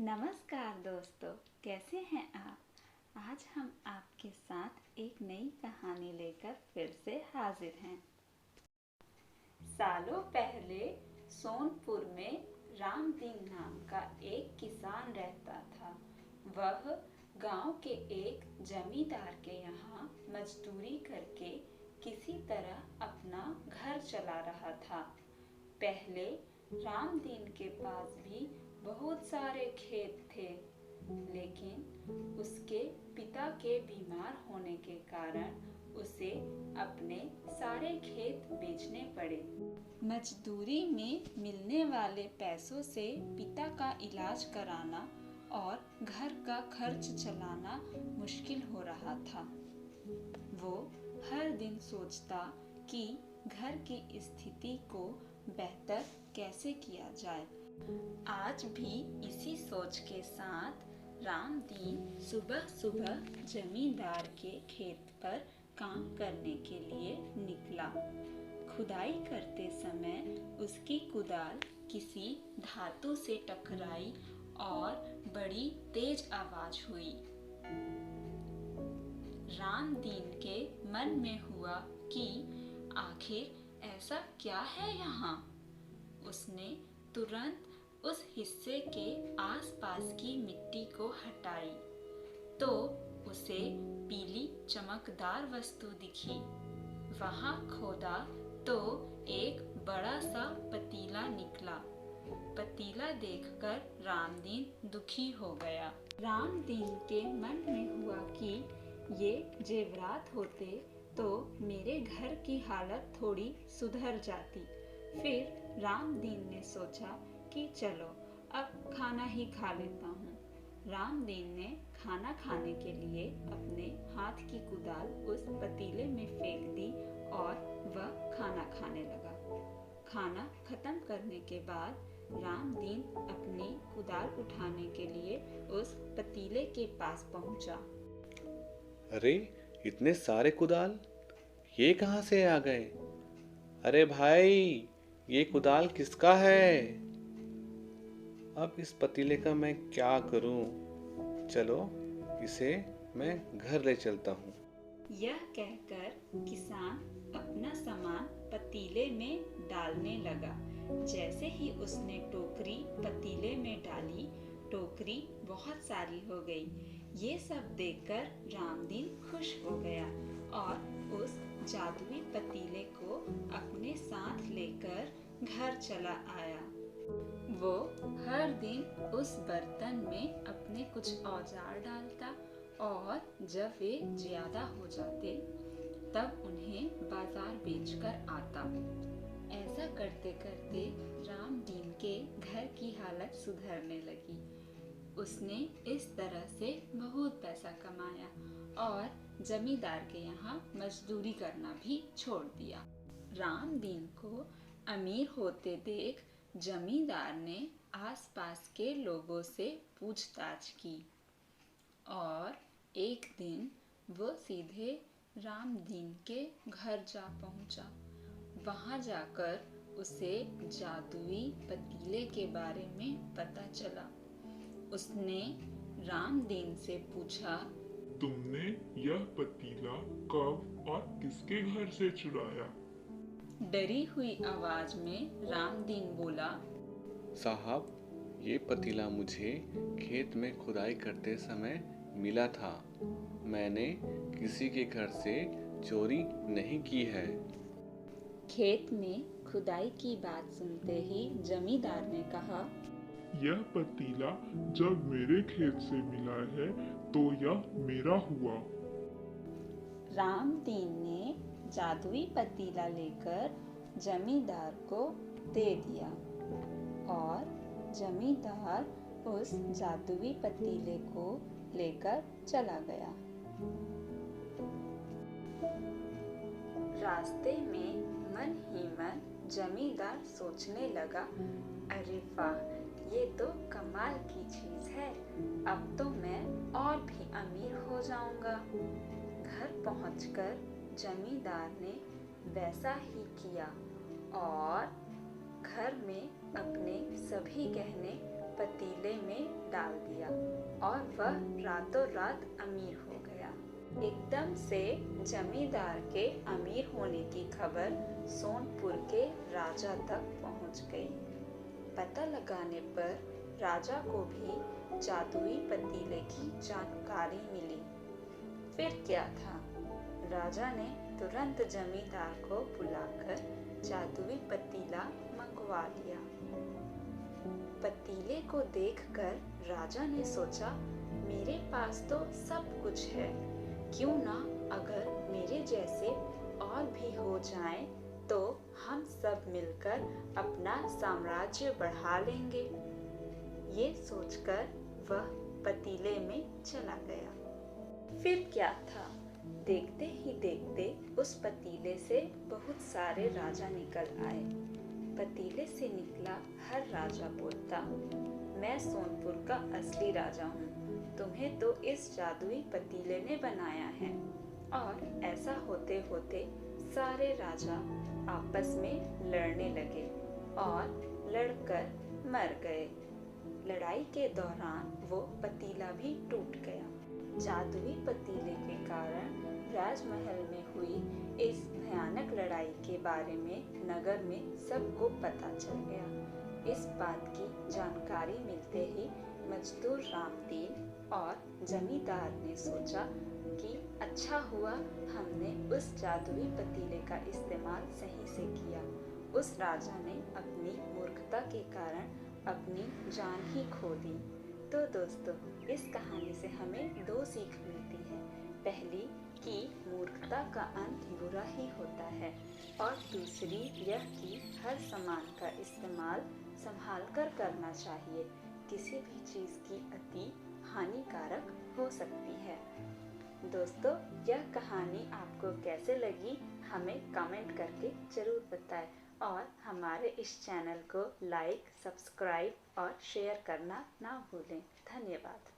नमस्कार दोस्तों, कैसे हैं आप। आज हम आपके साथ एक नई कहानी लेकर फिर से हाजिर हैं। सालों पहले सोनपुर में रामदीन नाम का एक किसान रहता था। वह गांव के एक जमींदार के यहाँ मजदूरी करके किसी तरह अपना घर चला रहा था। पहले रामदीन के पास भी बहुत सारे खेत थे, लेकिन उसके पिता के बीमार होने के कारण उसे अपने सारे खेत बेचने पड़े। मजदूरी में मिलने वाले पैसों से पिता का इलाज कराना और घर का खर्च चलाना मुश्किल हो रहा था। वो हर दिन सोचता कि घर की स्थिति को बेहतर कैसे किया जाए। आज भी इसी सोच के साथ रामदीन सुबह सुबह जमींदार के खेत पर काम करने के लिए निकला। खुदाई करते समय उसकी कुदाल किसी धातु से टकराई और बड़ी तेज आवाज हुई। रामदीन के मन में हुआ कि आखिर ऐसा क्या है यहाँ। उसने तुरंत उस हिस्से के आसपास की मिट्टी को हटाई तो उसे पीली चमकदार वस्तु दिखी। वहां खोदा तो एक बड़ा सा पतीला निकला। पतीला देखकर रामदीन दुखी हो गया। रामदीन के मन में हुआ कि ये जेवरात होते तो मेरे घर की हालत थोड़ी सुधर जाती। फिर रामदीन ने सोचा कि चलो अब खाना ही खा लेता हूँ। रामदीन ने खाना खाने के लिए अपने हाथ की कुदाल उस पतीले में फेंक दी और वह खाना खाने लगा। खाना खत्म करने के बाद रामदीन अपनी कुदाल उठाने के लिए उस पतीले के पास पहुंचा। अरे, इतने सारे कुदाल ये कहाँ से आ गए? अरे भाई, ये कुदाल किसका है? अब इस पतीले का मैं क्या करूं? चलो इसे मैं घर ले चलता हूँ। यह कहकर किसान अपना सामान पतीले में डालने लगा। जैसे ही उसने टोकरी पतीले में डाली, टोकरी बहुत सारी हो गई। ये सब देखकर रामदीन खुश हो गया और उस जादुई पतीले को अपने साथ लेकर घर चला आया। वो हर दिन उस बर्तन में अपने कुछ औजार डालता और जब वे ज्यादा हो जाते तब उन्हें बाजार बेचकर आता। ऐसा करते करते रामदीन के घर की हालत सुधरने लगी। उसने इस तरह से बहुत पैसा कमाया और जमींदार के यहाँ मजदूरी करना भी छोड़ दिया। रामदीन को अमीर होते देख जमींदार ने आसपास के लोगों से पूछताछ की और एक दिन वो सीधे रामदीन के घर जा पहुंचा। वहां जाकर उसे जादुई पतीले के बारे में पता चला। उसने रामदीन से पूछा, तुमने यह पतीला कब और किसके घर से चुराया? डरी हुई आवाज में रामदीन बोला, साहब, ये पतीला मुझे खेत में खुदाई करते समय मिला था। मैंने किसी के घर से चोरी नहीं की है। खेत में खुदाई की बात सुनते ही जमींदार ने कहा, यह पतीला जब मेरे खेत से मिला है तो यह मेरा हुआ। रामदीन ने जादुई पतीला लेकर जमींदार को दे दिया और जमींदार उस जादुई पतीले को लेकर चला गया। रास्ते में मन ही मन जमींदार सोचने लगा, अरे वाह, ये तो कमाल की चीज है। अब तो मैं और भी अमीर हो जाऊंगा। घर पहुंचकर जमींदार ने वैसा ही किया और घर में अपने सभी गहने पतीले में डाल दिया और वह रातों रात अमीर हो गया। एकदम से जमींदार के अमीर होने की खबर सोनपुर के राजा तक पहुंच गई। पता लगाने पर राजा को भी जादुई पतीले की जानकारी मिली। फिर क्या था? राजा ने तुरंत जमींदार को बुलाकर जादुई पतीला मंगवा लिया। पतीले को देखकर राजा ने सोचा, मेरे पास तो सब कुछ है, क्यों ना अगर मेरे जैसे और भी हो जाएं तो हम सब मिलकर अपना साम्राज्य बढ़ा लेंगे। ये सोचकर वह पतीले में चला गया। फिर क्या था? देखते ही देखते उस पतीले से बहुत सारे राजा निकल आए। पतीले से निकला हर राजा बोलता, मैं सोनपुर का असली राजा हूँ, तुम्हें तो इस जादुई पतीले ने बनाया है। और ऐसा होते होते सारे राजा आपस में लड़ने लगे और लड़कर मर गए। लड़ाई के दौरान वो पतीला भी टूट गया। जादुई पतीले के कारण राजमहल में हुई इस भयानक लड़ाई के बारे में नगर में सबको पता चल गया। इस बात की जानकारी मिलते ही मजदूर रामदीन और जमींदार ने सोचा कि अच्छा हुआ हमने उस जादुई पतीले का इस्तेमाल सही से किया। उस राजा ने अपनी मूर्खता के कारण अपनी जान ही खो दी। तो दोस्तों, इस कहानी से हमें दो सीख मिलती है। पहली कि मूर्खता का अंत बुरा ही होता है, और दूसरी यह कि हर सामान का इस्तेमाल संभाल कर करना चाहिए। किसी भी चीज़ की अति हानिकारक हो सकती है। दोस्तों, यह कहानी आपको कैसे लगी हमें कमेंट करके ज़रूर बताएं, और हमारे इस चैनल को लाइक, सब्सक्राइब और शेयर करना ना भूलें। धन्यवाद।